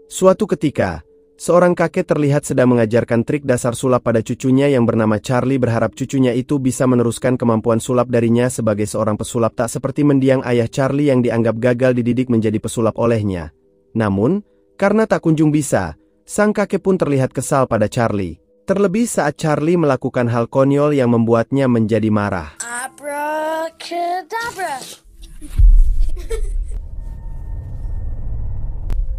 Suatu ketika, seorang kakek terlihat sedang mengajarkan trik dasar sulap pada cucunya yang bernama Charlie, berharap cucunya itu bisa meneruskan kemampuan sulap darinya sebagai seorang pesulap, tak seperti mendiang ayah Charlie yang dianggap gagal dididik menjadi pesulap olehnya. Namun, karena tak kunjung bisa, sang kakek pun terlihat kesal pada Charlie. Terlebih saat Charlie melakukan hal konyol yang membuatnya menjadi marah. Abracadabra.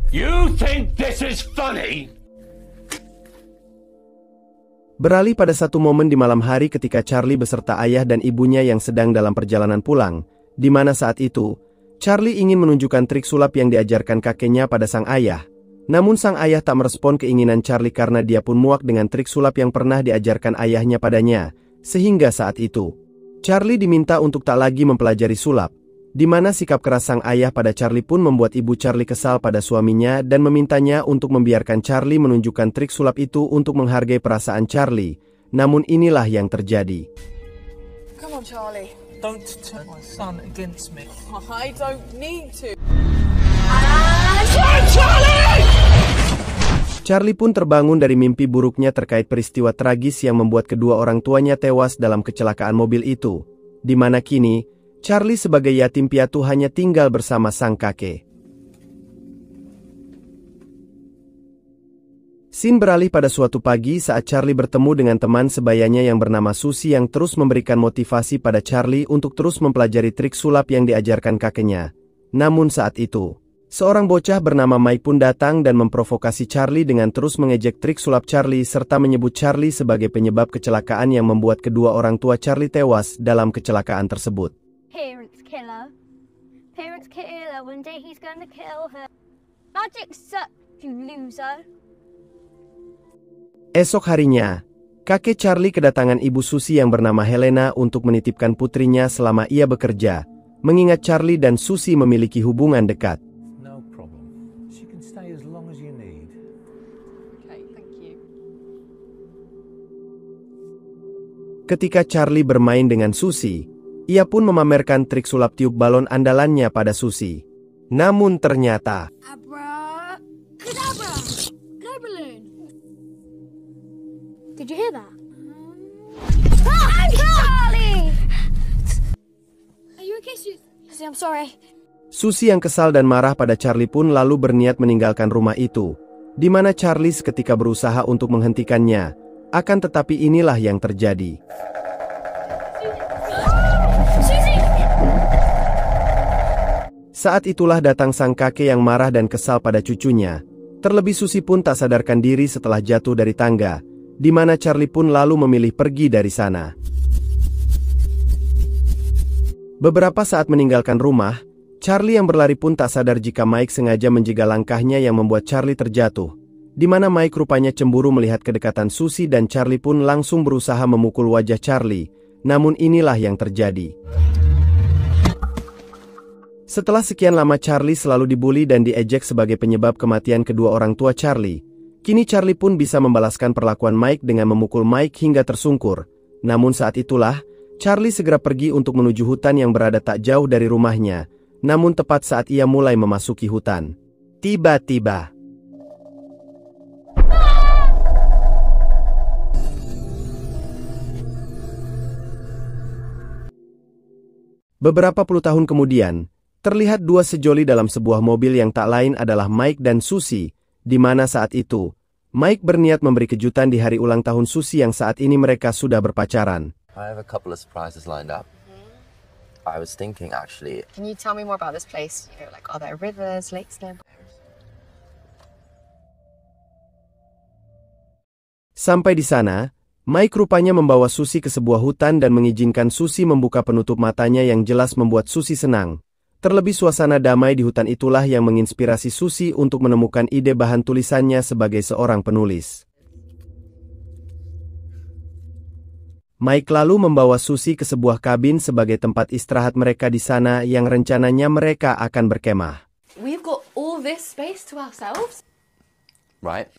You think this is funny? Beralih pada satu momen di malam hari ketika Charlie beserta ayah dan ibunya yang sedang dalam perjalanan pulang, di mana saat itu, Charlie ingin menunjukkan trik sulap yang diajarkan kakeknya pada sang ayah. Namun sang ayah tak merespon keinginan Charlie karena dia pun muak dengan trik sulap yang pernah diajarkan ayahnya padanya, sehingga saat itu, Charlie diminta untuk tak lagi mempelajari sulap. Di mana sikap keras sang ayah pada Charlie pun membuat ibu Charlie kesal pada suaminya dan memintanya untuk membiarkan Charlie menunjukkan trik sulap itu untuk menghargai perasaan Charlie. Namun inilah yang terjadi. Come on, Charlie. Don't turn my son against me. I don't need to. Charlie pun terbangun dari mimpi buruknya terkait peristiwa tragis yang membuat kedua orang tuanya tewas dalam kecelakaan mobil itu. Di mana kini, Charlie sebagai yatim piatu hanya tinggal bersama sang kakek. Scene beralih pada suatu pagi saat Charlie bertemu dengan teman sebayanya yang bernama Susie yang terus memberikan motivasi pada Charlie untuk terus mempelajari trik sulap yang diajarkan kakeknya. Namun saat itu, seorang bocah bernama Mike pun datang dan memprovokasi Charlie dengan terus mengejek trik sulap Charlie serta menyebut Charlie sebagai penyebab kecelakaan yang membuat kedua orang tua Charlie tewas dalam kecelakaan tersebut. Parents killer. One day he's gonna kill her. Logic sucks, you loser. Esok harinya, kakek Charlie kedatangan ibu Susie yang bernama Helena untuk menitipkan putrinya selama ia bekerja, mengingat Charlie dan Susie memiliki hubungan dekat. No problem. She can stay as long as you need. Okay, thank you. Ketika Charlie bermain dengan Susie, ia pun memamerkan trik sulap tiup balon andalannya pada Susie. Namun ternyata, Abracadabra. No balloon. Did you hear that? Charlie! Are you okay, Susie? I'm sorry. Susie yang kesal dan marah pada Charlie pun lalu berniat meninggalkan rumah itu, di mana Charlie seketika berusaha untuk menghentikannya. Akan tetapi inilah yang terjadi. Saat itulah datang sang kakek yang marah dan kesal pada cucunya. Terlebih Susie pun tak sadarkan diri setelah jatuh dari tangga, di mana Charlie pun lalu memilih pergi dari sana. Beberapa saat meninggalkan rumah, Charlie yang berlari pun tak sadar jika Mike sengaja menjegal langkahnya yang membuat Charlie terjatuh. Di mana Mike rupanya cemburu melihat kedekatan Susie dan Charlie pun langsung berusaha memukul wajah Charlie. Namun inilah yang terjadi. Setelah sekian lama Charlie selalu dibully dan diejek sebagai penyebab kematian kedua orang tua Charlie, kini Charlie pun bisa membalaskan perlakuan Mike dengan memukul Mike hingga tersungkur. Namun saat itulah, Charlie segera pergi untuk menuju hutan yang berada tak jauh dari rumahnya. Namun tepat saat ia mulai memasuki hutan, tiba-tiba beberapa puluh tahun kemudian, terlihat dua sejoli dalam sebuah mobil yang tak lain adalah Mike dan Susie, di mana saat itu, Mike berniat memberi kejutan di hari ulang tahun Susie yang saat ini mereka sudah berpacaran. I have a couple of surprises lined up. I was thinking actually. Can you tell me more about this place? You know, like, are there rivers, lakes there? Sampai di sana, Mike rupanya membawa Susie ke sebuah hutan dan mengizinkan Susie membuka penutup matanya yang jelas membuat Susie senang. Terlebih suasana damai di hutan itulah yang menginspirasi Susie untuk menemukan ide bahan tulisannya sebagai seorang penulis. Mike lalu membawa Susie ke sebuah kabin sebagai tempat istirahat mereka di sana yang rencananya mereka akan berkemah. We've got all this space to ourselves. Right.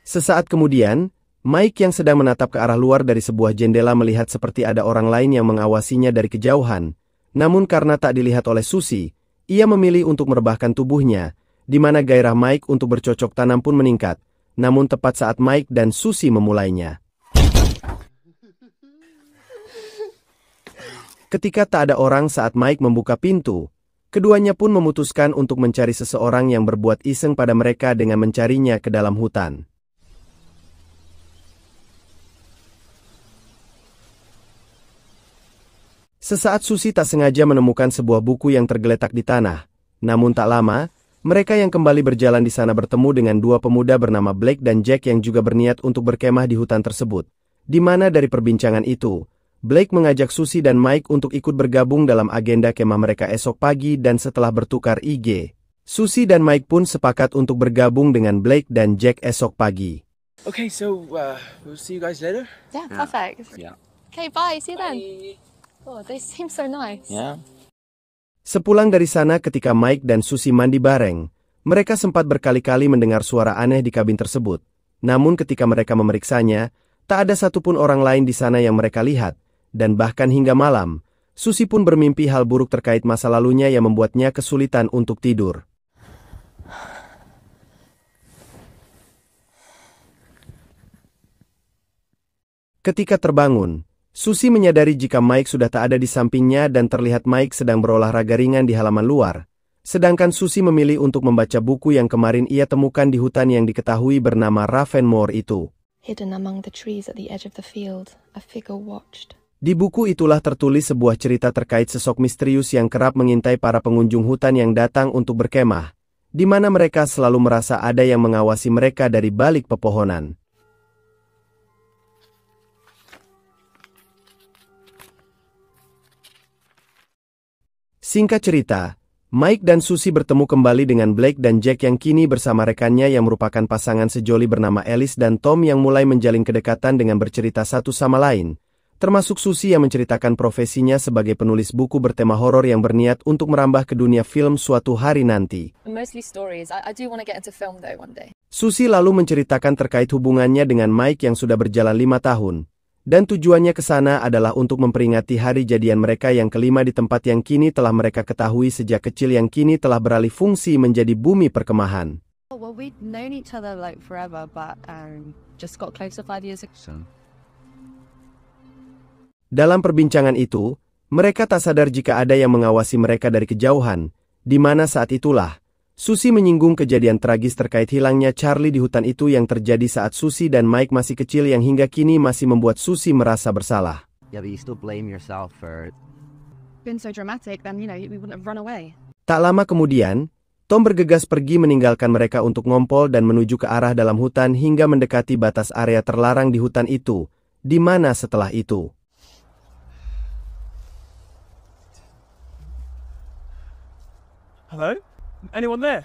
Sesaat kemudian, Mike yang sedang menatap ke arah luar dari sebuah jendela melihat seperti ada orang lain yang mengawasinya dari kejauhan. Namun karena tak dilihat oleh Susie, ia memilih untuk merebahkan tubuhnya, di mana gairah Mike untuk bercocok tanam pun meningkat, namun tepat saat Mike dan Susie memulainya. Ketika tak ada orang saat Mike membuka pintu, keduanya pun memutuskan untuk mencari seseorang yang berbuat iseng pada mereka dengan mencarinya ke dalam hutan. Sesaat Susie tak sengaja menemukan sebuah buku yang tergeletak di tanah, namun tak lama, mereka yang kembali berjalan di sana bertemu dengan dua pemuda bernama Blake dan Jack yang juga berniat untuk berkemah di hutan tersebut, di mana dari perbincangan itu, Blake mengajak Susie dan Mike untuk ikut bergabung dalam agenda kemah mereka esok pagi dan setelah bertukar IG, Susie dan Mike pun sepakat untuk bergabung dengan Blake dan Jack esok pagi. Okay, so we'll see you guys later. Yeah, perfect. Yeah. Okay, bye. See you then. Oh, they seem so nice. Yeah. Sepulang dari sana ketika Mike dan Susie mandi bareng, mereka sempat berkali-kali mendengar suara aneh di kabin tersebut. Namun ketika mereka memeriksanya, tak ada satupun orang lain di sana yang mereka lihat. Dan bahkan hingga malam, Susie pun bermimpi hal buruk terkait masa lalunya yang membuatnya kesulitan untuk tidur. Ketika terbangun, Susie menyadari jika Mike sudah tak ada di sampingnya dan terlihat Mike sedang berolahraga ringan di halaman luar. Sedangkan Susie memilih untuk membaca buku yang kemarin ia temukan di hutan yang diketahui bernama Ravenmoor itu. Hidden among the trees at the edge of the field, a figure watched. Di buku itulah tertulis sebuah cerita terkait sosok misterius yang kerap mengintai para pengunjung hutan yang datang untuk berkemah, di mana mereka selalu merasa ada yang mengawasi mereka dari balik pepohonan. Singkat cerita, Mike dan Susie bertemu kembali dengan Blake dan Jack yang kini bersama rekannya yang merupakan pasangan sejoli bernama Alice dan Tom yang mulai menjalin kedekatan dengan bercerita satu sama lain. Termasuk Susie yang menceritakan profesinya sebagai penulis buku bertema horor yang berniat untuk merambah ke dunia film suatu hari nanti. Mostly stories. I do want to get into film though one day. Susie lalu menceritakan terkait hubungannya dengan Mike yang sudah berjalan 5 tahun. Dan tujuannya ke sana adalah untuk memperingati hari jadian mereka yang kelima di tempat yang kini telah mereka ketahui sejak kecil yang kini telah beralih fungsi menjadi bumi perkemahan. Oh, well, we'd known each other like forever, but just got closer 5 years ago. Dalam perbincangan itu, mereka tak sadar jika ada yang mengawasi mereka dari kejauhan, di mana saat itulah, Susie menyinggung kejadian tragis terkait hilangnya Charlie di hutan itu yang terjadi saat Susie dan Mike masih kecil yang hingga kini masih membuat Susie merasa bersalah. Yeah, but you still blame yourself for Been so dramatic, then we wouldn't have run away. Tak lama kemudian, Tom bergegas pergi meninggalkan mereka untuk ngompol dan menuju ke arah dalam hutan hingga mendekati batas area terlarang di hutan itu, di mana setelah itu. Hello? Anyone there?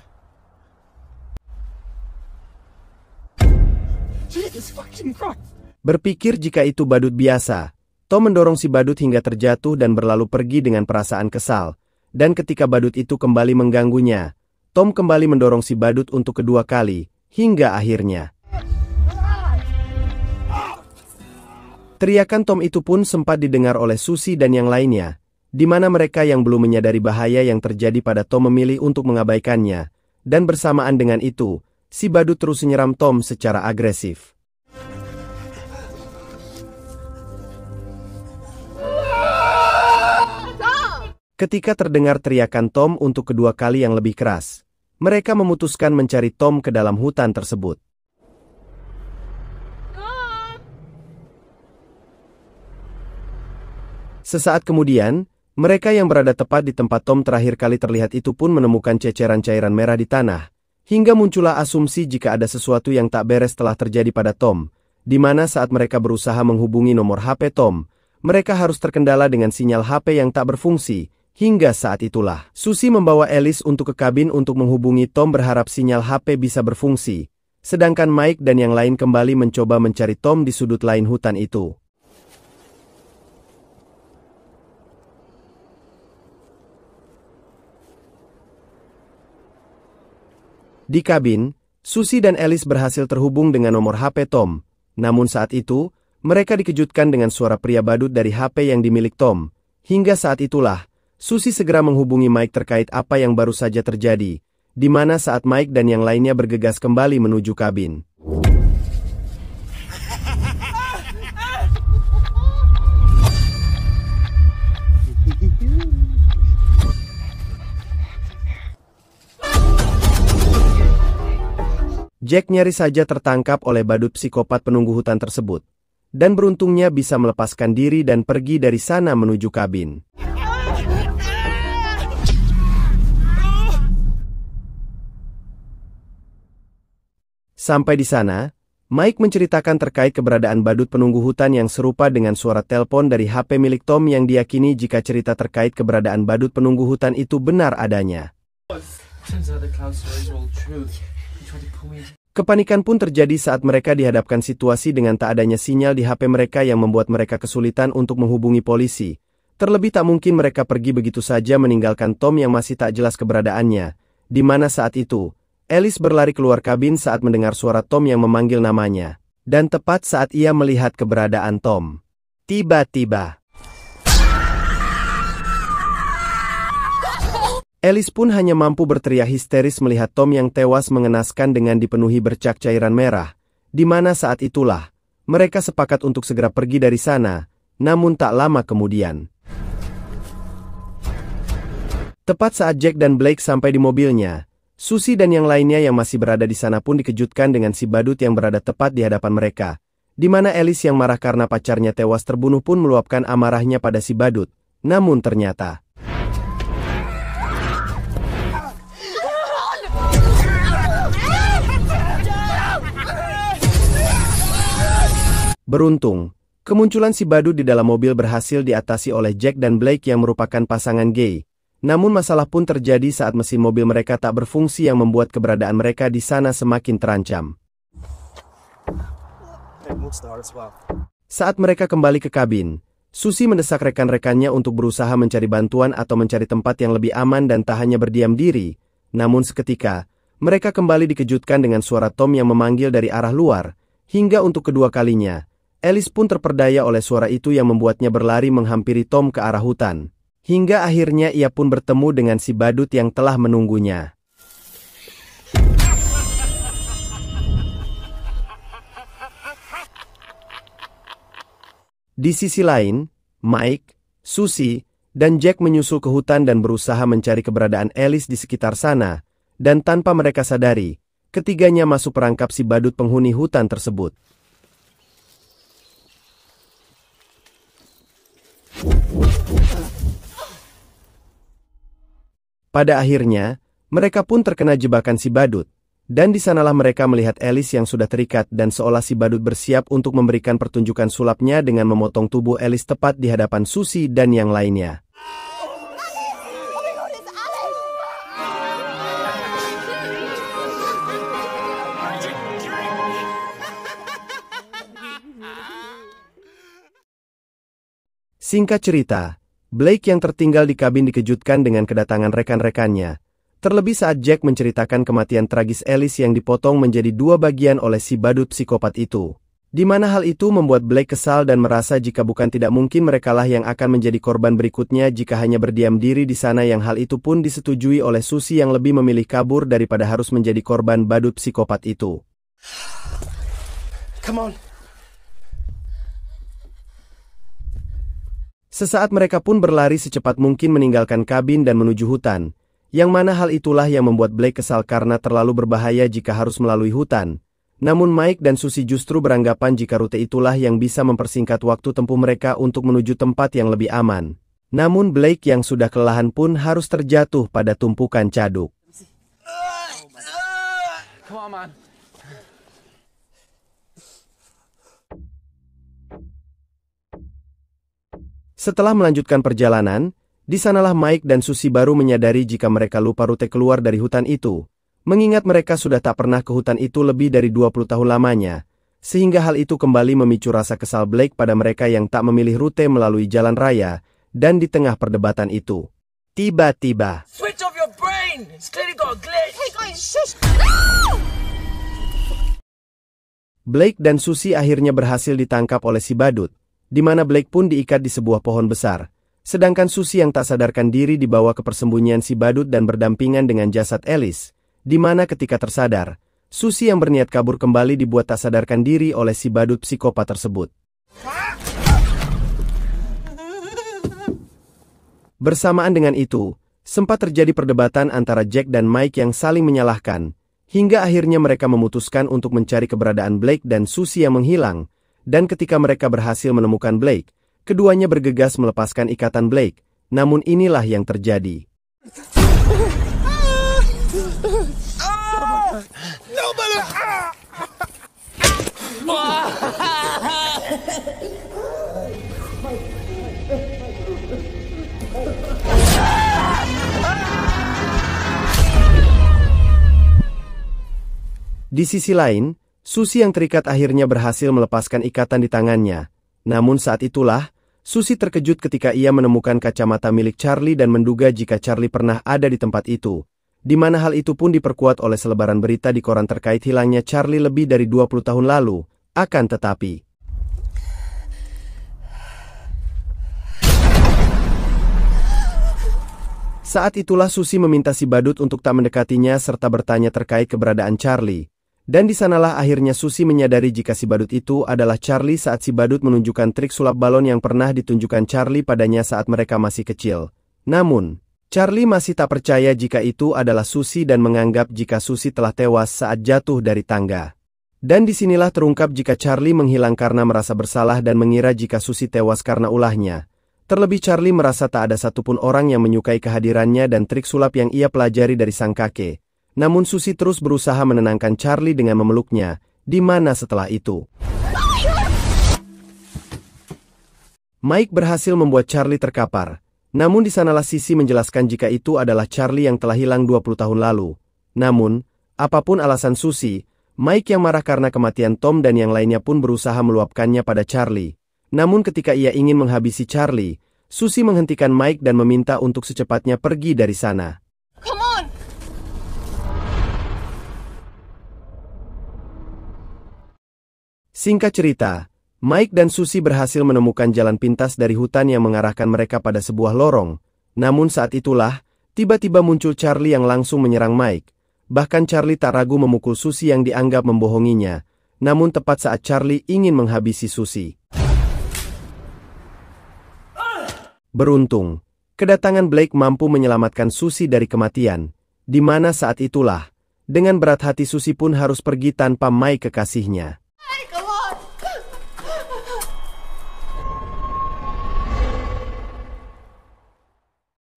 Jesus fucking Christ! Berpikir jika itu badut biasa, Tom mendorong si badut hingga terjatuh dan berlalu pergi dengan perasaan kesal. Dan ketika badut itu kembali mengganggunya, Tom kembali mendorong si badut untuk kedua kali, hingga akhirnya. Teriakan Tom itu pun sempat didengar oleh Susie dan yang lainnya, di mana mereka yang belum menyadari bahaya yang terjadi pada Tom memilih untuk mengabaikannya, dan bersamaan dengan itu, si badut terus menyerang Tom secara agresif. Ketika terdengar teriakan Tom untuk kedua kali yang lebih keras, mereka memutuskan mencari Tom ke dalam hutan tersebut. Sesaat kemudian, mereka yang berada tepat di tempat Tom terakhir kali terlihat itu pun menemukan ceceran cairan merah di tanah, hingga muncullah asumsi jika ada sesuatu yang tak beres telah terjadi pada Tom, di mana saat mereka berusaha menghubungi nomor HP Tom, mereka harus terkendala dengan sinyal HP yang tak berfungsi. Hingga saat itulah, Susie membawa Alice untuk ke kabin untuk menghubungi Tom berharap sinyal HP bisa berfungsi, sedangkan Mike dan yang lain kembali mencoba mencari Tom di sudut lain hutan itu. Di kabin, Susie dan Alice berhasil terhubung dengan nomor HP Tom, namun saat itu, mereka dikejutkan dengan suara pria badut dari HP yang dimiliki Tom. Hingga saat itulah, Susie segera menghubungi Mike terkait apa yang baru saja terjadi, di mana saat Mike dan yang lainnya bergegas kembali menuju kabin. Jack nyaris saja tertangkap oleh badut psikopat penunggu hutan tersebut, dan beruntungnya bisa melepaskan diri dan pergi dari sana menuju kabin. Sampai di sana, Mike menceritakan terkait keberadaan badut penunggu hutan yang serupa dengan suara telepon dari HP milik Tom yang diyakini jika cerita terkait keberadaan badut penunggu hutan itu benar adanya. Kepanikan pun terjadi saat mereka dihadapkan situasi dengan tak adanya sinyal di HP mereka yang membuat mereka kesulitan untuk menghubungi polisi. Terlebih tak mungkin mereka pergi begitu saja meninggalkan Tom yang masih tak jelas keberadaannya, di mana saat itu, Alice berlari keluar kabin saat mendengar suara Tom yang memanggil namanya. Dan tepat saat ia melihat keberadaan Tom, tiba-tiba Alice pun hanya mampu berteriak histeris melihat Tom yang tewas mengenaskan dengan dipenuhi bercak cairan merah, di mana saat itulah, mereka sepakat untuk segera pergi dari sana, namun tak lama kemudian. Tepat saat Jack dan Blake sampai di mobilnya, Susie dan yang lainnya yang masih berada di sana pun dikejutkan dengan si badut yang berada tepat di hadapan mereka, di mana Alice yang marah karena pacarnya tewas terbunuh pun meluapkan amarahnya pada si badut, namun ternyata beruntung, kemunculan si badut di dalam mobil berhasil diatasi oleh Jack dan Blake yang merupakan pasangan gay. Namun masalah pun terjadi saat mesin mobil mereka tak berfungsi yang membuat keberadaan mereka di sana semakin terancam. Saat mereka kembali ke kabin, Susie mendesak rekan-rekannya untuk berusaha mencari bantuan atau mencari tempat yang lebih aman dan tak hanya berdiam diri. Namun seketika, mereka kembali dikejutkan dengan suara Tom yang memanggil dari arah luar, hingga untuk kedua kalinya. Alice pun terperdaya oleh suara itu yang membuatnya berlari menghampiri Tom ke arah hutan. Hingga akhirnya ia pun bertemu dengan si badut yang telah menunggunya. Di sisi lain, Mike, Susie, dan Jack menyusul ke hutan dan berusaha mencari keberadaan Alice di sekitar sana, dan tanpa mereka sadari, ketiganya masuk perangkap si badut penghuni hutan tersebut. Pada akhirnya, mereka pun terkena jebakan si badut, dan di sanalah mereka melihat Alice yang sudah terikat dan seolah si badut bersiap untuk memberikan pertunjukan sulapnya dengan memotong tubuh Alice tepat di hadapan Susie dan yang lainnya. Singkat cerita, Blake yang tertinggal di kabin dikejutkan dengan kedatangan rekan-rekannya, terlebih saat Jack menceritakan kematian tragis Alice yang dipotong menjadi dua bagian oleh si badut psikopat itu. Di mana hal itu membuat Blake kesal dan merasa jika bukan tidak mungkin merekalah yang akan menjadi korban berikutnya jika hanya berdiam diri di sana, yang hal itu pun disetujui oleh Susie yang lebih memilih kabur daripada harus menjadi korban badut psikopat itu. Come on. Sesaat mereka pun berlari secepat mungkin meninggalkan kabin dan menuju hutan, yang mana hal itulah yang membuat Blake kesal karena terlalu berbahaya jika harus melalui hutan. Namun Mike dan Susie justru beranggapan jika rute itulah yang bisa mempersingkat waktu tempuh mereka untuk menuju tempat yang lebih aman. Namun Blake yang sudah kelelahan pun harus terjatuh pada tumpukan caduk. Come on, man. Setelah melanjutkan perjalanan, di sanalah Mike dan Susie baru menyadari jika mereka lupa rute keluar dari hutan itu, mengingat mereka sudah tak pernah ke hutan itu lebih dari 20 tahun lamanya, sehingga hal itu kembali memicu rasa kesal Blake pada mereka yang tak memilih rute melalui jalan raya, dan di tengah perdebatan itu, tiba-tiba Switch off your brain! It's clearly got a glitch! Hey guys, shush! Blake dan Susie akhirnya berhasil ditangkap oleh si badut, di mana Blake pun diikat di sebuah pohon besar, sedangkan Susie yang tak sadarkan diri dibawa ke persembunyian si badut dan berdampingan dengan jasad Alice, di mana ketika tersadar, Susie yang berniat kabur kembali dibuat tak sadarkan diri oleh si badut psikopat tersebut. Bersamaan dengan itu, sempat terjadi perdebatan antara Jack dan Mike yang saling menyalahkan, hingga akhirnya mereka memutuskan untuk mencari keberadaan Blake dan Susie yang menghilang, dan ketika mereka berhasil menemukan Blake, keduanya bergegas melepaskan ikatan Blake, namun inilah yang terjadi. Di sisi lain, Susie yang terikat akhirnya berhasil melepaskan ikatan di tangannya. Namun saat itulah, Susie terkejut ketika ia menemukan kacamata milik Charlie dan menduga jika Charlie pernah ada di tempat itu, di mana hal itu pun diperkuat oleh selebaran berita di koran terkait hilangnya Charlie lebih dari 20 tahun lalu. Akan tetapi, saat itulah Susie meminta si badut untuk tak mendekatinya serta bertanya terkait keberadaan Charlie. Dan di sanalah akhirnya Susie menyadari jika si badut itu adalah Charlie saat si badut menunjukkan trik sulap balon yang pernah ditunjukkan Charlie padanya saat mereka masih kecil. Namun, Charlie masih tak percaya jika itu adalah Susie dan menganggap jika Susie telah tewas saat jatuh dari tangga. Dan disinilah terungkap jika Charlie menghilang karena merasa bersalah dan mengira jika Susie tewas karena ulahnya. Terlebih Charlie merasa tak ada satupun orang yang menyukai kehadirannya dan trik sulap yang ia pelajari dari sang kakek. Namun Susie terus berusaha menenangkan Charlie dengan memeluknya, di mana setelah itu Mike berhasil membuat Charlie terkapar. Namun di sanalah Sissy menjelaskan jika itu adalah Charlie yang telah hilang 20 tahun lalu. Namun, apapun alasan Susie, Mike yang marah karena kematian Tom dan yang lainnya pun berusaha meluapkannya pada Charlie. Namun ketika ia ingin menghabisi Charlie, Susie menghentikan Mike dan meminta untuk secepatnya pergi dari sana. Singkat cerita, Mike dan Susie berhasil menemukan jalan pintas dari hutan yang mengarahkan mereka pada sebuah lorong. Namun saat itulah, tiba-tiba muncul Charlie yang langsung menyerang Mike. Bahkan Charlie tak ragu memukul Susie yang dianggap membohonginya. Namun tepat saat Charlie ingin menghabisi Susie, beruntung, kedatangan Blake mampu menyelamatkan Susie dari kematian. Di mana saat itulah, dengan berat hati Susie pun harus pergi tanpa Mike kekasihnya.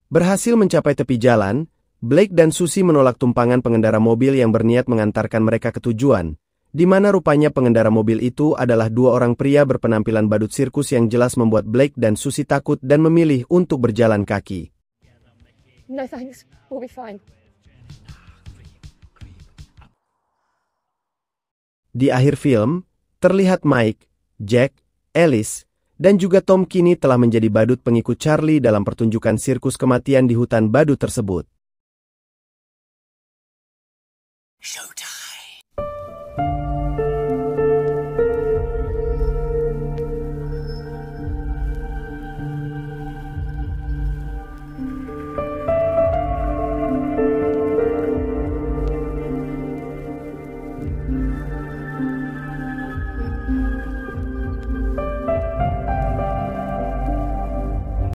Berhasil mencapai tepi jalan, Blake dan Susie menolak tumpangan pengendara mobil yang berniat mengantarkan mereka ke tujuan, di mana rupanya pengendara mobil itu adalah dua orang pria berpenampilan badut sirkus yang jelas membuat Blake dan Susie takut dan memilih untuk berjalan kaki. No thanks, we'll be fine. Di akhir film, terlihat Mike, Jack, Alice, dan juga Tom kini telah menjadi badut pengikut Charlie dalam pertunjukan sirkus kematian di hutan badut tersebut.